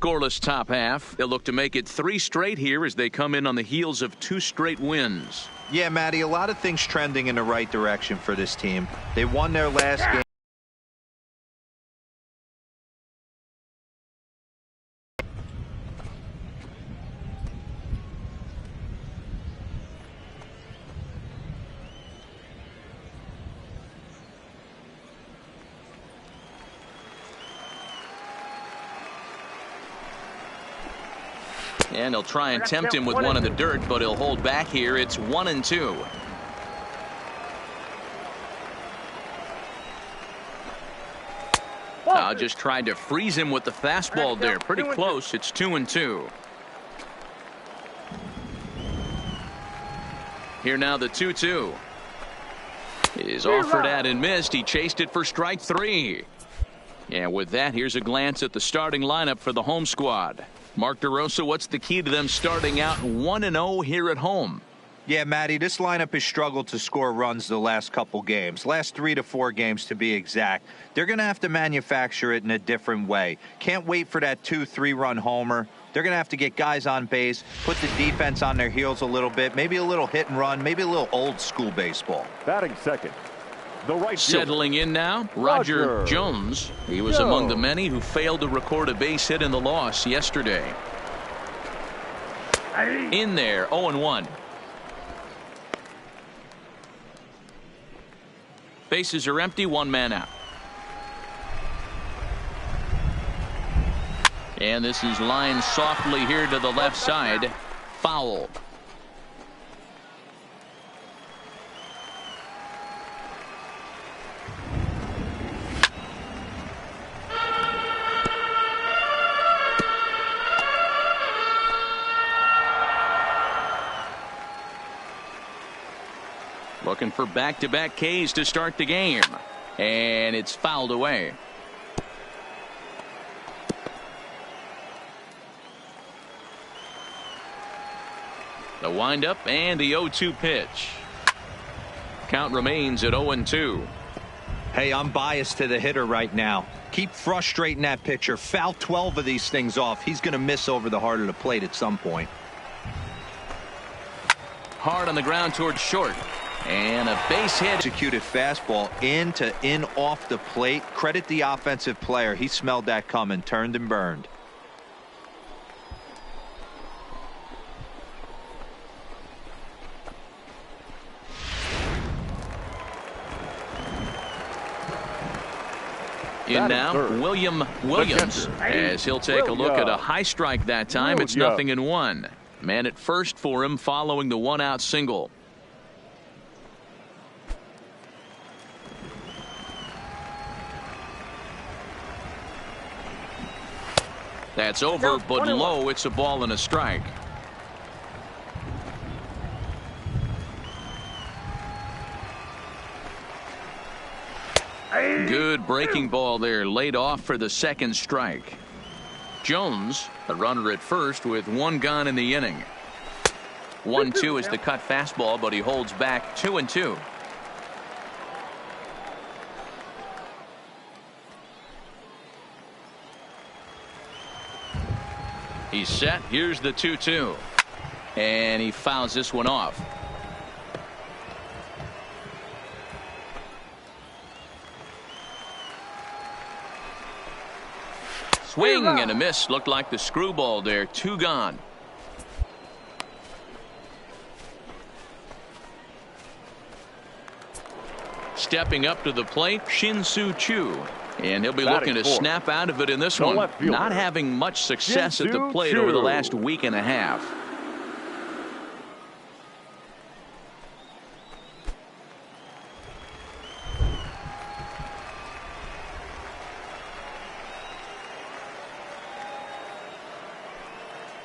Scoreless top half. They'll look to make it 3 straight here as they come in on the heels of 2 straight wins. Yeah, Matty, a lot of things trending in the right direction for this team. They won their last game. And they'll try and tempt him with one in the dirt, but he'll hold back here. It's 1-2. Just tried to freeze him with the fastball there. Pretty close. It's 2-2. Here now the 2-2. Is offered at and missed. He chased it for strike 3. And with that, here's a glance at the starting lineup for the home squad. Mark DeRosa, what's the key to them starting out 1-0 here at home? Yeah, Matty, this lineup has struggled to score runs the last couple games. Last 3 to 4 games to be exact. They're going to have to manufacture it in a different way. Can't wait for that 2-3 run homer. They're going to have to get guys on base, put the defense on their heels a little bit, maybe a little hit and run, maybe a little old school baseball. Batting second, the right settling in now, Roger Jones. He was among the many who failed to record a base hit in the loss yesterday. In there, 0-1. Bases are empty, 1 man out. And this is lined softly here to the left side. Foul. Looking for back-to-back Ks to start the game. And it's fouled away. The windup and the 0-2 pitch. Count remains at 0-2. Hey, I'm biased to the hitter right now. Keep frustrating that pitcher. Foul 12 of these things off. He's going to miss over the heart of the plate at some point. Hard on the ground towards short. And a base hit. Executed fastball in off the plate. Credit the offensive player. He smelled that coming, turned and burned. In now, William Williams, as he'll take a look at a high strike that time. It's 0-1. Man at first for him following the 1-out single. That's over, but low. It's a ball and a strike. Good breaking ball there, laid off for the second strike. Jones, the runner at first with 1 gone in the inning. 1-2 is the cut fastball, but he holds back 2-2. He's set. Here's the 2-2. And he fouls this one off. Swing and a miss. Looked like the screwball there. 2 gone. Stepping up to the plate, Shin-Soo Choo. And he'll be looking to snap out of it in this one. Not having much success at the plate over the last week and a half.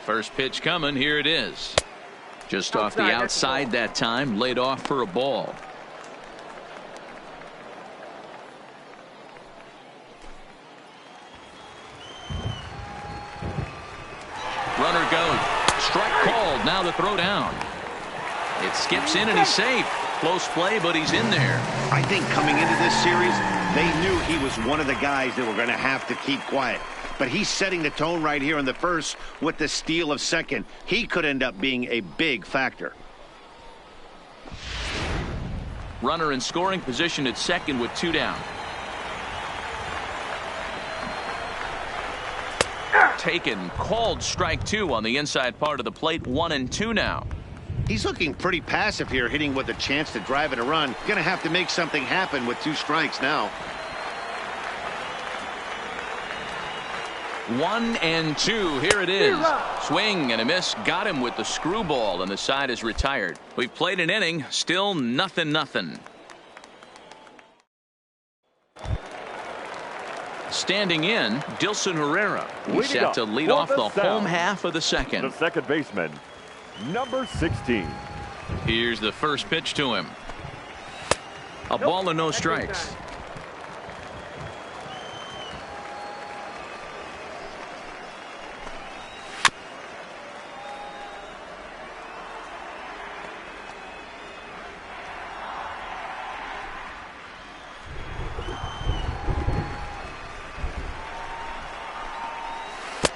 First pitch coming. Here it is. Just off the outside that time. Laid off for a ball. Runner goes. Strike called. Now the throw down. It skips in and he's safe. Close play, but he's in there. I think coming into this series, they knew he was one of the guys that were going to have to keep quiet. But he's setting the tone right here in the first with the steal of second. He could end up being a big factor. Runner in scoring position at second with 2 down. Taken, called strike 2 on the inside part of the plate. 1-2 now. He's looking pretty passive here, hitting with a chance to drive in a run. Going to have to make something happen with 2 strikes now. 1-2. Here it is. Swing and a miss. Got him with the screwball, and the side is retired. We've played an inning. Still nothing. Standing in, Dilson Herrera. He's set to lead off the home half of the second. The second baseman, number 16. Here's the first pitch to him. A ball and no strikes.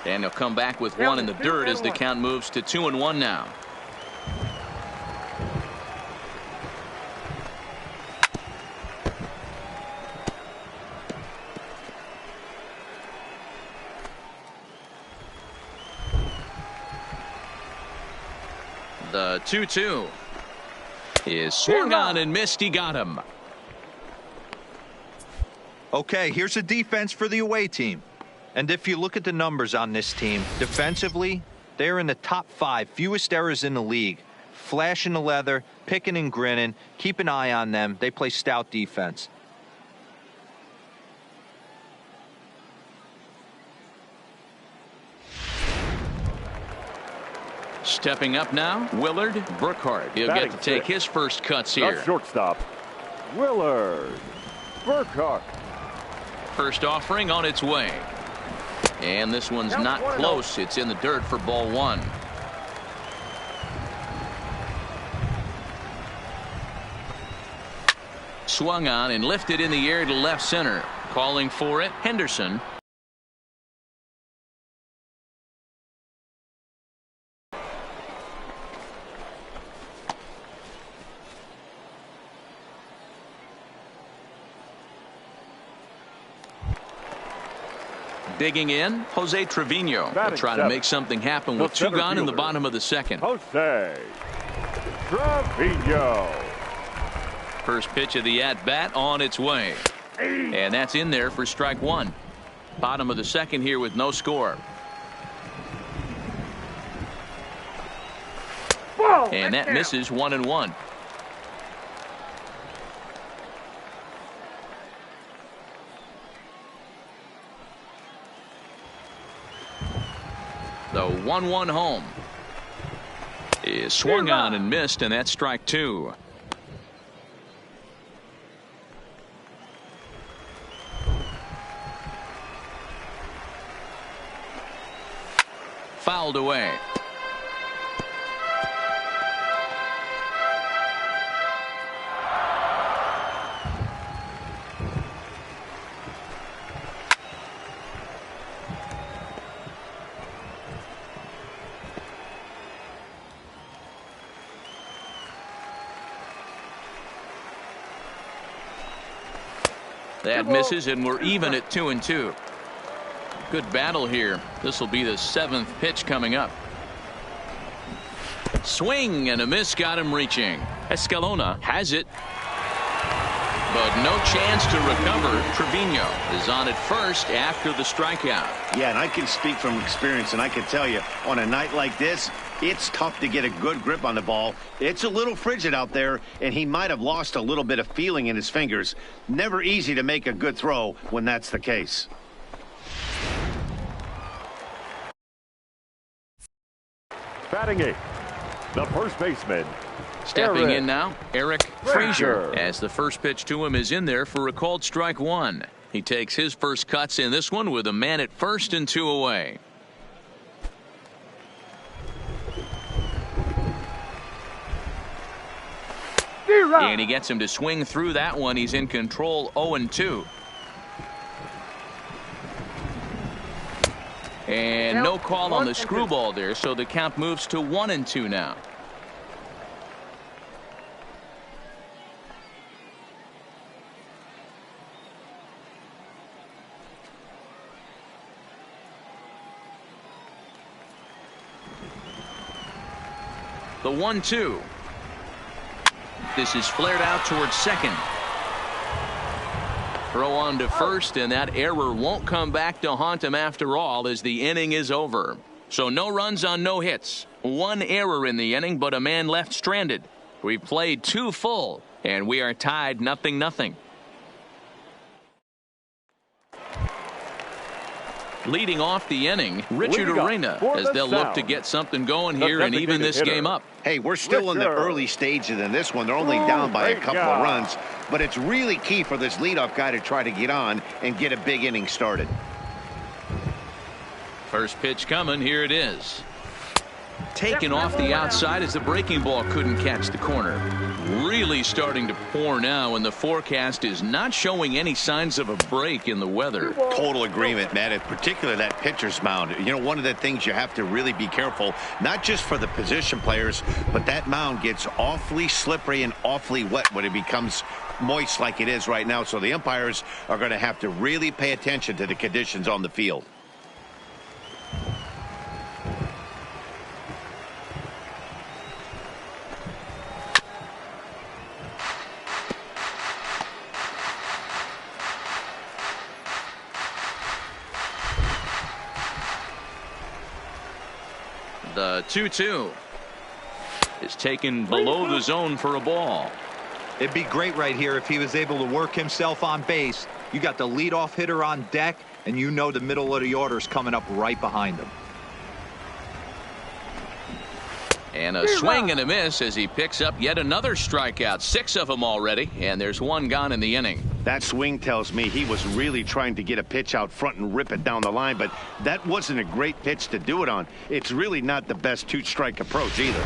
And he'll come back with 1 in the dirt as the count moves to 2-1 now. The 2-2 is swung on and missed. He got him. Okay, here's a defense for the away team. And if you look at the numbers on this team, defensively, they're in the top 5, fewest errors in the league. Flashing the leather, picking and grinning, keep an eye on them. They play stout defense. Stepping up now, Willard Burkhart. He'll get to take his first cuts here. The shortstop, Willard Burkhart. First offering on its way. And this one's not close. It's in the dirt for ball 1. Swung on and lifted in the air to left center. Calling for it, Henderson. Digging in, Jose Trevino will try to make something happen with 2 gone in the bottom of the second. Jose Trevino. First pitch of the at-bat on its way. And that's in there for strike 1. Bottom of the second here with no score. And that misses. 1-1. The 1-1 home is swung on and missed, and that's strike 2. Fouled away. That misses, and we're even at 2-2. Good battle here. This will be the 7th pitch coming up. Swing and a miss, got him reaching. Escalona has it, but no chance to recover. Trevino is on at first after the strikeout. Yeah, and I can speak from experience, and I can tell you, on a night like this, it's tough to get a good grip on the ball. It's a little frigid out there, and he might have lost a little bit of feeling in his fingers. Never easy to make a good throw when that's the case. Batting 8th, the first baseman. Stepping in now, Eric Frazier, as the first pitch to him is in there for a called strike 1. He takes his first cuts in this one with a man at first and 2 away. And he gets him to swing through that one. He's in control, 0-2. And no call on the screwball there, so the count moves to 1-2 now. The 1-2. This is flared out towards second. Throw on to first, and that error won't come back to haunt him after all as the inning is over. So no runs on no hits. One error in the inning, but a man left stranded. We've played 2 full, and we are tied 0-0. Leading off the inning, Richard Arena, as they'll look to get something going here and even this game up. Hey, we're still in the early stages in this one. They're only down by a couple of runs, but it's really key for this leadoff guy to try to get on and get a big inning started. First pitch coming. Here it is. Taken off the outside as the breaking ball couldn't catch the corner. Really starting to pour now, and the forecast is not showing any signs of a break in the weather. Total agreement, Matt, in particular that pitcher's mound. You know, one of the things you have to really be careful, not just for the position players, but that mound gets awfully slippery and awfully wet when it becomes moist like it is right now. So the umpires are going to have to really pay attention to the conditions on the field. The 2-2 is taken below the zone for a ball. It'd be great right here if he was able to work himself on base. You got the leadoff hitter on deck, and you know the middle of the order is coming up right behind him. And a swing and a miss as he picks up yet another strikeout. 6 of them already, and there's 1 gone in the inning. That swing tells me he was really trying to get a pitch out front and rip it down the line, but that wasn't a great pitch to do it on. It's really not the best 2-strike approach either.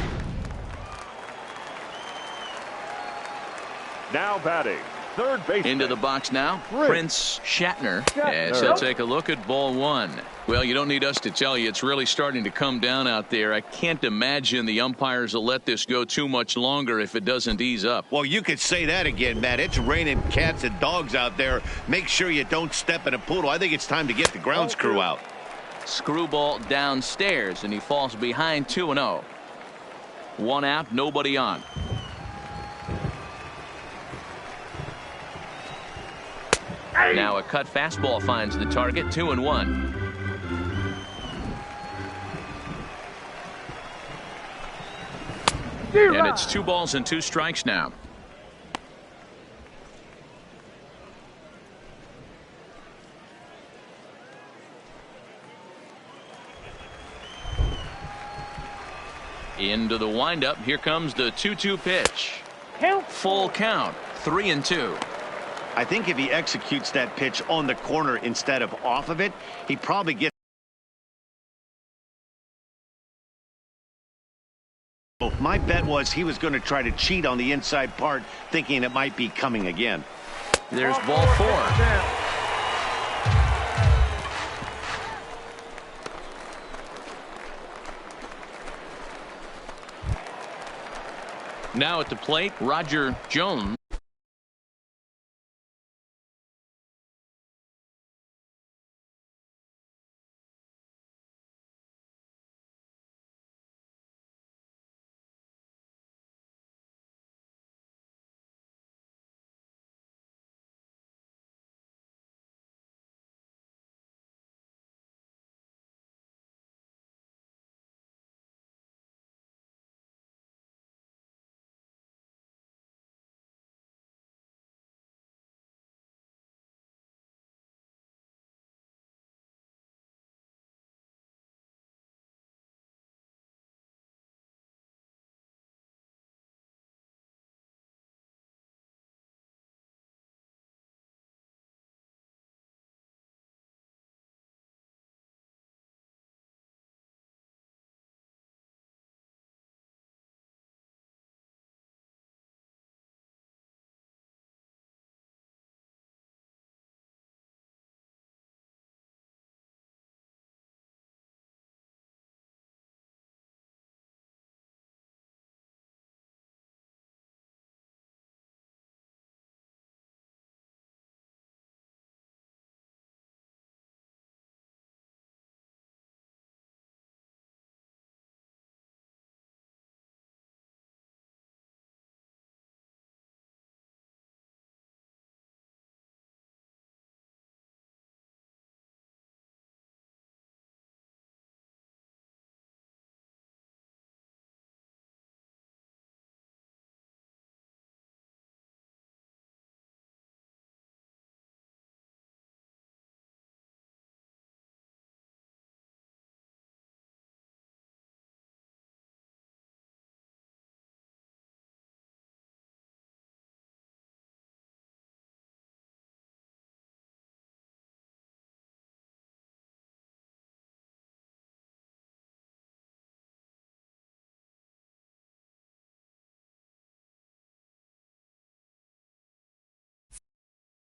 Now batting, third base. Into the box now, Prince Shatner, as he'll take a look at ball 1. Well, you don't need us to tell you it's really starting to come down out there. I can't imagine the umpires will let this go too much longer if it doesn't ease up. Well, you could say that again, Matt. It's raining cats and dogs out there. Make sure you don't step in a poodle. I think it's time to get the grounds crew out. Screwball downstairs, and he falls behind 2-0. 1 out, nobody on. Now a cut fastball finds the target, 2-1. And it's 2 balls and 2 strikes now. Into the windup. Here comes the 2-2 pitch. Full count, 3-2. I think if he executes that pitch on the corner instead of off of it, he probably gets. My bet was he was going to try to cheat on the inside part, thinking it might be coming again. There's ball 4. Now at the plate, Roger Jones.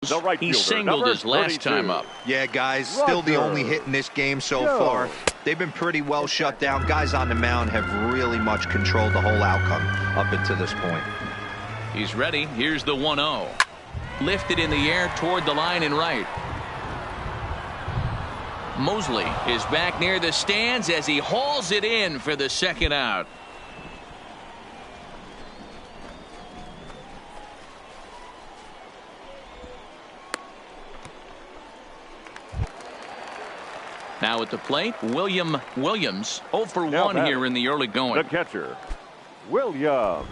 The right He fielder, singled number his last 32. time up. Yeah, guys, still the Roger. only hit in this game so Go. far. They've been pretty well shut down. Guys on the mound have really much controlled the whole outcome up until this point. He's ready. Here's the 1-0. Lifted in the air toward the line and right. Mosley is back near the stands as he hauls it in for the second out. Now at the plate, Williams 0 for 1 here in the early going. The catcher, Williams.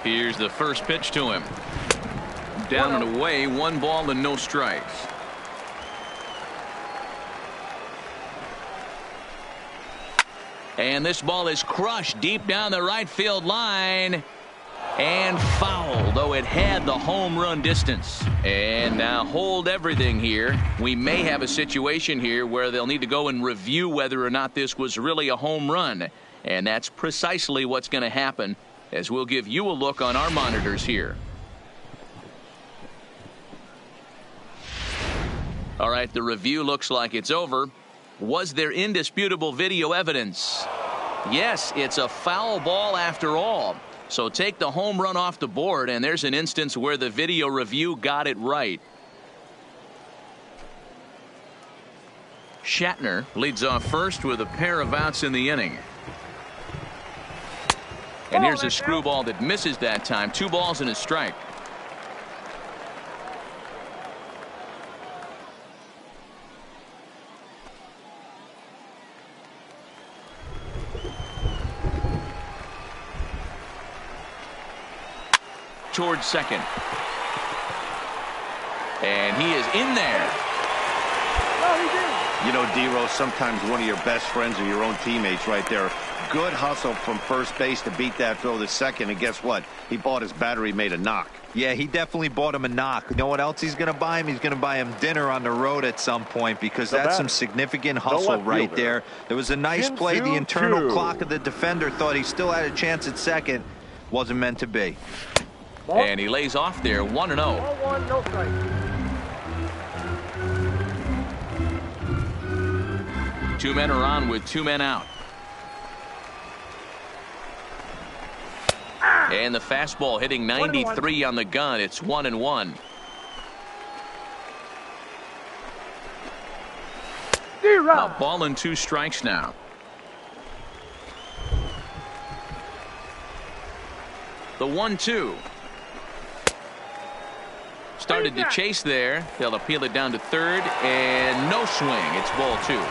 Here's the first pitch to him. Down and away, 1 ball and no strikes. And this ball is crushed deep down the right field line. And foul, though it had the home run distance. And now hold everything here. We may have a situation here where they'll need to go and review whether or not this was really a home run. And that's precisely what's going to happen, as we'll give you a look on our monitors here. All right, the review looks like it's over. Was there indisputable video evidence? Yes, it's a foul ball after all. So take the home run off the board, and there's an instance where the video review got it right. Shatner leads off first with a pair of outs in the inning. And here's a screwball that misses that time. 2 balls and a strike. Towards second. And he is in there. You know, D-Rose, sometimes one of your best friends are your own teammates right there. Good hustle from first base to beat that throw to second, and guess what? He bought his battery made a knock. Yeah, he definitely bought him a knock. You know what else he's going to buy him? He's going to buy him dinner on the road at some point, because that's some significant hustle right there. There was a nice play. The internal clock of the defender thought he still had a chance at second. Wasn't meant to be. And he lays off there, 1-0. 1-1, no strike. 2 men are on with 2 men out. And the fastball hitting 93 on the gun. It's 1-1. A ball and 2 strikes now. The 1-2. Started to chase there. They'll appeal it down to third, and no swing. It's ball 2.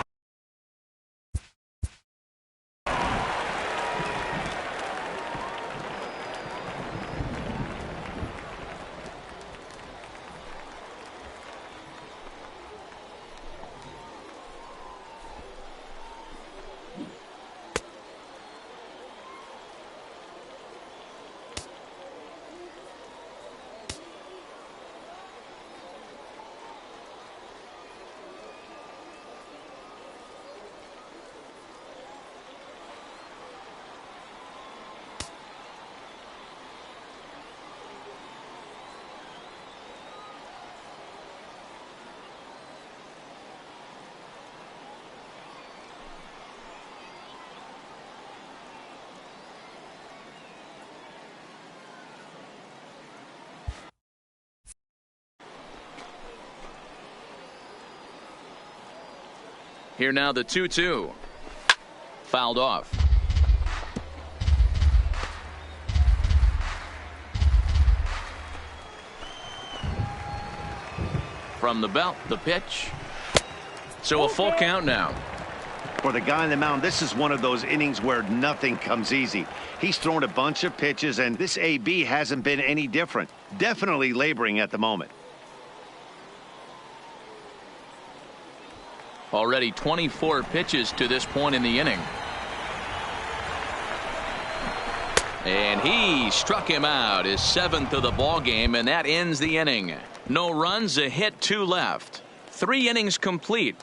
Here now the 2-2. Fouled off. From the belt, the pitch. So a full count now. For the guy on the mound, this is one of those innings where nothing comes easy. He's thrown a bunch of pitches, and this AB hasn't been any different. Definitely laboring at the moment. Already 24 pitches to this point in the inning. And he struck him out, his 7th of the ball game, and that ends the inning. No runs, a hit, 2 left. 3 innings complete.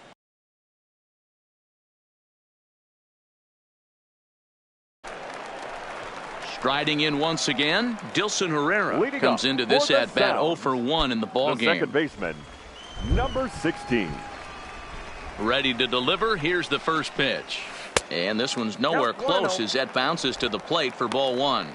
Striding in once again, Dilson Herrera Leading comes up into this for the at-bat Sounds, 0 for 1 in the ball the game. second baseman, number 16. Ready to deliver. Here's the first pitch. And this one's nowhere close as that bounces to the plate for ball 1.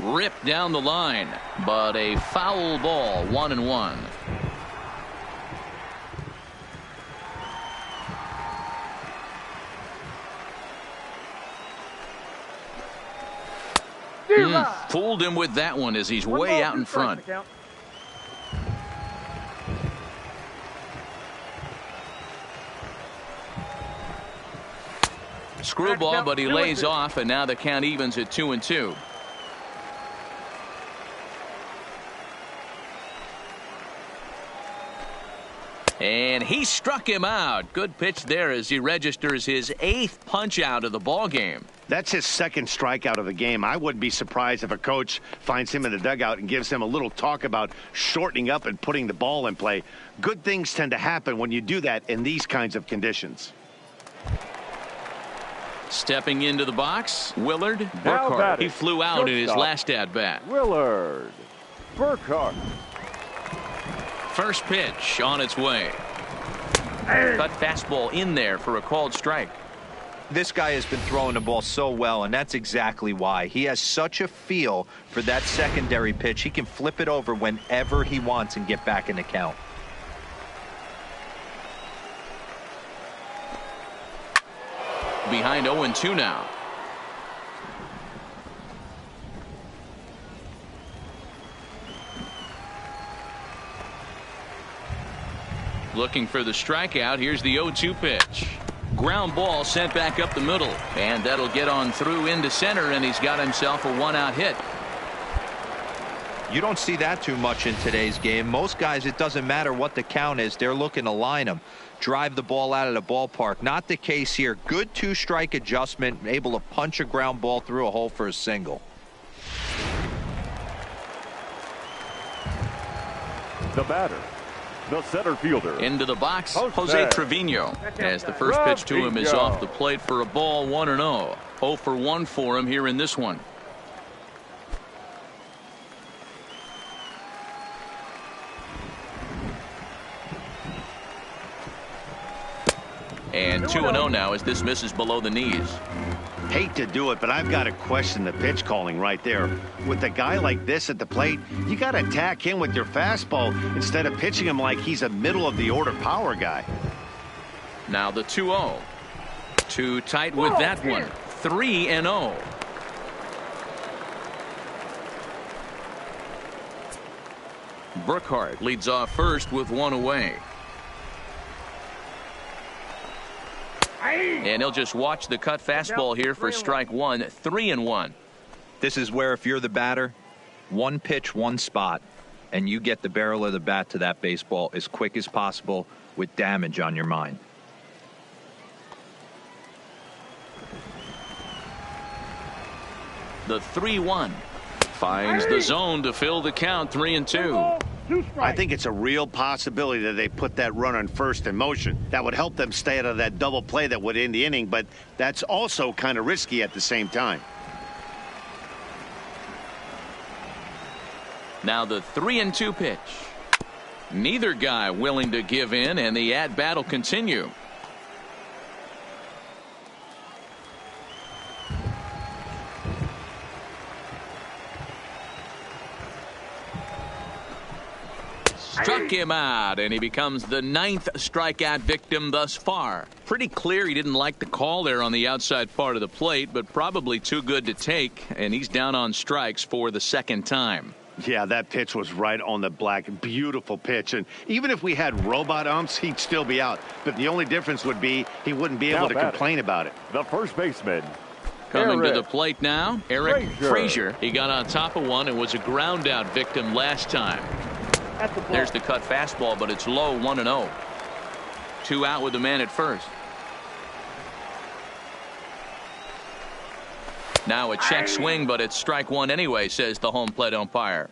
Ripped down the line, but a foul ball, 1-1. Fooled him with that one as he's way out in front. Screwball, but he lays off, and now the count evens at 2-2. And he struck him out. Good pitch there as he registers his 8th punch out of the ball game. That's his second strikeout of the game. I wouldn't be surprised if a coach finds him in the dugout and gives him a little talk about shortening up and putting the ball in play. Good things tend to happen when you do that in these kinds of conditions. Stepping into the box, Willard Now Burkhart. batting, He flew out in his shortstop, last at-bat. Willard Burkhart. First pitch on its way. Cut fastball in there for a called strike. This guy has been throwing the ball so well, and that's exactly why. He has such a feel for that secondary pitch. He can flip it over whenever he wants and get back in the count. Behind 0-2 now. Looking for the strikeout. Here's the 0-2 pitch. Ground ball sent back up the middle, and that'll get on through into center, and he's got himself a one-out hit. You don't see that too much in today's game. Most guys, it doesn't matter what the count is. They're looking to line them, drive the ball out of the ballpark. Not the case here. Good two-strike adjustment, able to punch a ground ball through a hole for a single. The batter, the center fielder. Into the box, Jose Jose Trevino. As the first pitch to him is Trevino. off the plate for a ball, 1-0. 0 for 1 for him here in this one. And 2-0 now as this misses below the knees. Hate to do it, but I've got to question the pitch calling right there. With a guy like this at the plate, you got to attack him with your fastball instead of pitching him like he's a middle-of-the-order power guy. Now the 2-0. Too tight with that one. 3-0. Burkhart leads off first with one away. And he'll just watch the cut fastball here for strike 1. 3-1. This is where if you're the batter, one pitch, one spot, and you get the barrel of the bat to that baseball as quick as possible with damage on your mind. The 3-1 finds the zone to fill the count. 3-2. I think it's a real possibility that they put that runner on first in motion. That would help them stay out of that double play that would end the inning, but that's also kind of risky at the same time. Now the 3-2 pitch. Neither guy willing to give in, and the at-bat will continue. Struck him out, and he becomes the 9th strikeout victim thus far. Pretty clear he didn't like the call there on the outside part of the plate, but probably too good to take, and he's down on strikes for the second time. Yeah, that pitch was right on the black. Beautiful pitch. And even if we had robot umps, he'd still be out. But the only difference would be he wouldn't be able to complain about it. The first baseman. Coming Eric to the plate now, Eric Frazier. Frazier. He got on top of one and was a ground out victim last time. There's the cut fastball, but it's low. 1-0. 2 out with the man at first. Now a check swing, but it's strike one anyway, says the home plate umpire.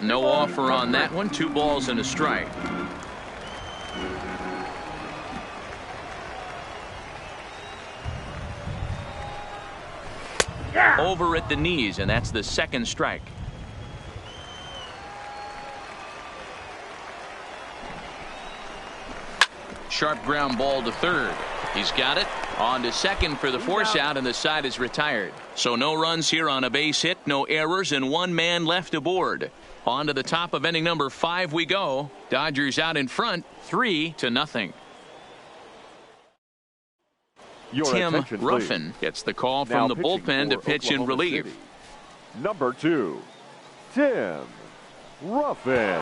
No offer on that one. 2 balls and a strike. Over at the knees, and that's the second strike. Sharp ground ball to third. He's got it. On to second for the force out, and the side is retired. So no runs here on a base hit, no errors, and 1 man left aboard. On to the top of inning number 5 we go. Dodgers out in front, 3-0. Tim Ruffin gets the call from the bullpen to pitch in relief. Number 2, Tim Ruffin.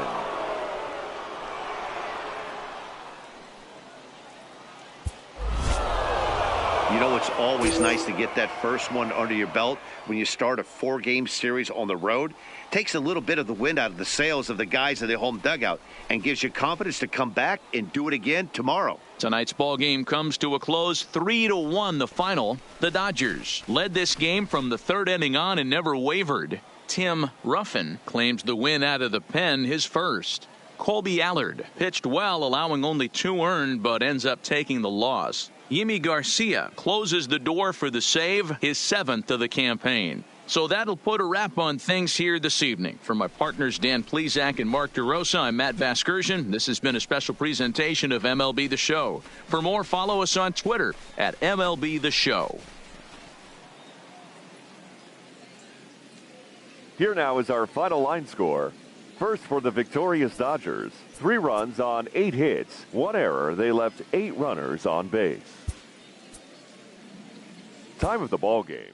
You know, it's always nice to get that first one under your belt when you start a 4-game series on the road. Takes a little bit of the wind out of the sails of the guys in the home dugout and gives you confidence to come back and do it again tomorrow. Tonight's ball game comes to a close, 3-1 the final. The Dodgers led this game from the 3rd inning on and never wavered. Tim Ruffin claims the win out of the pen, his first. Colby Allard pitched well, allowing only 2 earned, but ends up taking the loss. Yimi Garcia closes the door for the save, his 7th of the campaign. So that'll put a wrap on things here this evening. For my partners Dan Plesac and Mark DeRosa, I'm Matt Vasgersian. This has been a special presentation of MLB The Show. For more, follow us on Twitter at MLB The Show. Here now is our final line score. First for the victorious Dodgers, 3 runs on 8 hits, 1 error. They left 8 runners on base. Time of the ball game.